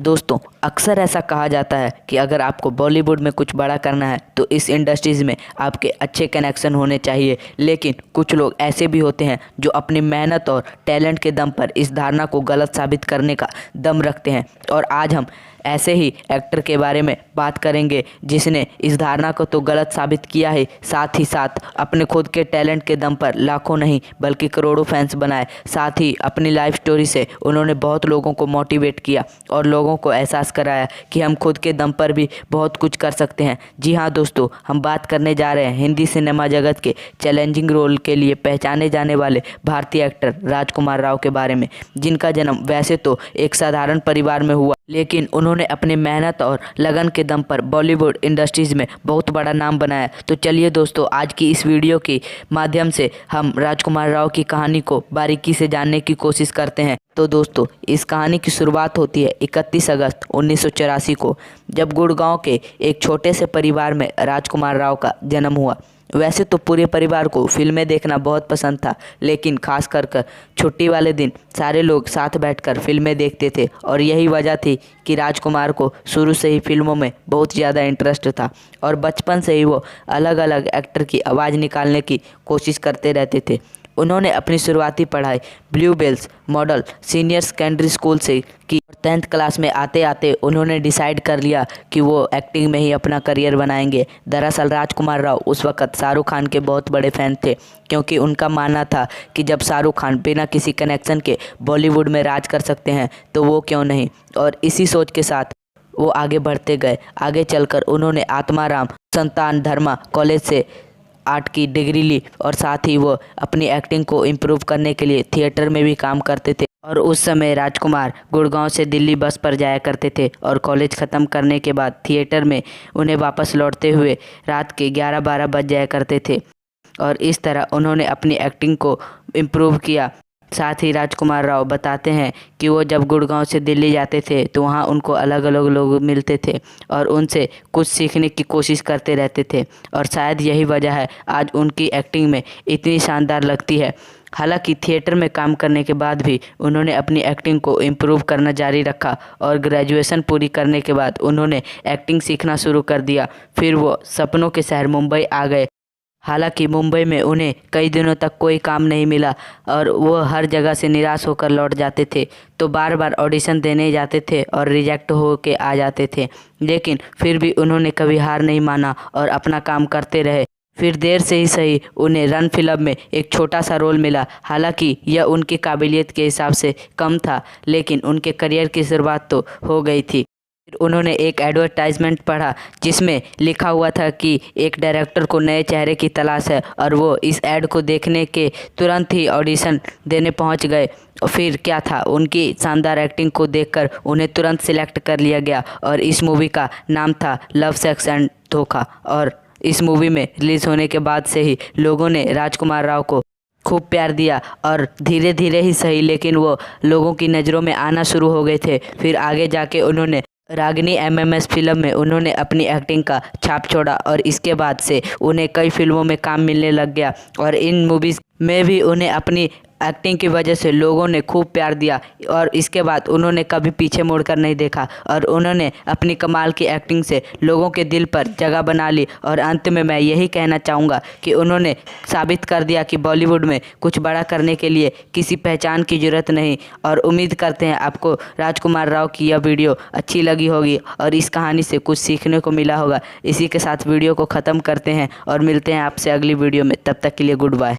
दोस्तों, अक्सर ऐसा कहा जाता है कि अगर आपको बॉलीवुड में कुछ बड़ा करना है तो इस इंडस्ट्रीज़ में आपके अच्छे कनेक्शन होने चाहिए। लेकिन कुछ लोग ऐसे भी होते हैं जो अपनी मेहनत और टैलेंट के दम पर इस धारणा को गलत साबित करने का दम रखते हैं। और आज हम ऐसे ही एक्टर के बारे में बात करेंगे जिसने इस धारणा को तो गलत साबित किया है, साथ ही साथ अपने खुद के टैलेंट के दम पर लाखों नहीं बल्कि करोड़ों फैंस बनाए। साथ ही अपनी लाइफ स्टोरी से उन्होंने बहुत लोगों को मोटिवेट किया और लोगों को एहसास कराया कि हम खुद के दम पर भी बहुत कुछ कर सकते हैं। जी हाँ दोस्तों, हम बात करने जा रहे हैं हिंदी सिनेमा जगत के चैलेंजिंग रोल के लिए पहचाने जाने वाले भारतीय एक्टर राजकुमार राव के बारे में, जिनका जन्म वैसे तो एक साधारण परिवार में हुआ, लेकिन उन्होंने अपनी मेहनत और लगन के दम पर बॉलीवुड इंडस्ट्रीज़ में बहुत बड़ा नाम बनाया। तो चलिए दोस्तों, आज की इस वीडियो के माध्यम से हम राजकुमार राव की कहानी को बारीकी से जानने की कोशिश करते हैं। तो दोस्तों, इस कहानी की शुरुआत होती है 31 अगस्त 1984 को, जब गुड़गांव के एक छोटे से परिवार में राजकुमार राव का जन्म हुआ। वैसे तो पूरे परिवार को फिल्में देखना बहुत पसंद था, लेकिन खास कर छुट्टी वाले दिन सारे लोग साथ बैठकर फिल्में देखते थे और यही वजह थी कि राजकुमार को शुरू से ही फिल्मों में बहुत ज़्यादा इंटरेस्ट था और बचपन से ही वो अलग अलग एक्टर की आवाज़ निकालने की कोशिश करते रहते थे। उन्होंने अपनी शुरुआती पढ़ाई Blue Bells Model Senior Secondary School से की। 10th क्लास में आते आते उन्होंने डिसाइड कर लिया कि वो एक्टिंग में ही अपना करियर बनाएंगे। दरअसल राजकुमार राव उस वक्त शाहरुख खान के बहुत बड़े फ़ैन थे, क्योंकि उनका मानना था कि जब शाहरुख खान बिना किसी कनेक्शन के बॉलीवुड में राज कर सकते हैं तो वो क्यों नहीं। और इसी सोच के साथ वो आगे बढ़ते गए। आगे चलकर उन्होंने आत्माराम संतान धर्मा कॉलेज से आर्ट की डिग्री ली और साथ ही वो अपनी एक्टिंग को इम्प्रूव करने के लिए थिएटर में भी काम करते थे। और उस समय राजकुमार गुड़गांव से दिल्ली बस पर जाया करते थे और कॉलेज ख़त्म करने के बाद थिएटर में उन्हें वापस लौटते हुए रात के 11-12 बज जाया करते थे। और इस तरह उन्होंने अपनी एक्टिंग को इम्प्रूव किया। साथ ही राजकुमार राव बताते हैं कि वो जब गुड़गांव से दिल्ली जाते थे तो वहाँ उनको अलग अलग लोग मिलते थे और उनसे कुछ सीखने की कोशिश करते रहते थे, और शायद यही वजह है आज उनकी एक्टिंग में इतनी शानदार लगती है। हालांकि थिएटर में काम करने के बाद भी उन्होंने अपनी एक्टिंग को इम्प्रूव करना जारी रखा और ग्रेजुएशन पूरी करने के बाद उन्होंने एक्टिंग सीखना शुरू कर दिया। फिर वो सपनों के शहर मुंबई आ गए। हालांकि मुंबई में उन्हें कई दिनों तक कोई काम नहीं मिला और वो हर जगह से निराश होकर लौट जाते थे। तो बार बार ऑडिशन देने जाते थे और रिजेक्ट हो के आ जाते थे, लेकिन फिर भी उन्होंने कभी हार नहीं माना और अपना काम करते रहे। फिर देर से ही सही उन्हें रन फिल्म में एक छोटा सा रोल मिला। हालांकि यह उनकी काबिलियत के हिसाब से कम था, लेकिन उनके करियर की शुरुआत तो हो गई थी। फिर उन्होंने एक एडवर्टाइजमेंट पढ़ा जिसमें लिखा हुआ था कि एक डायरेक्टर को नए चेहरे की तलाश है, और वो इस ऐड को देखने के तुरंत ही ऑडिशन देने पहुंच गए। और फिर क्या था, उनकी शानदार एक्टिंग को देखकर उन्हें तुरंत सिलेक्ट कर लिया गया और इस मूवी का नाम था लव सेक्स एंड धोखा। और इस मूवी में रिलीज़ होने के बाद से ही लोगों ने राजकुमार राव को खूब प्यार दिया और धीरे धीरे ही सही, लेकिन वो लोगों की नज़रों में आना शुरू हो गए थे। फिर आगे जाके उन्होंने रागिनी MMS फिल्म में उन्होंने अपनी एक्टिंग का छाप छोड़ा और इसके बाद से उन्हें कई फिल्मों में काम मिलने लग गया और इन मूवीज़ में भी उन्हें अपनी एक्टिंग की वजह से लोगों ने खूब प्यार दिया। और इसके बाद उन्होंने कभी पीछे मुड़कर नहीं देखा और उन्होंने अपनी कमाल की एक्टिंग से लोगों के दिल पर जगह बना ली। और अंत में मैं यही कहना चाहूँगा कि उन्होंने साबित कर दिया कि बॉलीवुड में कुछ बड़ा करने के लिए किसी पहचान की ज़रूरत नहीं। और उम्मीद करते हैं आपको राजकुमार राव की यह वीडियो अच्छी लगी होगी और इस कहानी से कुछ सीखने को मिला होगा। इसी के साथ वीडियो को ख़त्म करते हैं और मिलते हैं आपसे अगली वीडियो में। तब तक के लिए गुड बाय।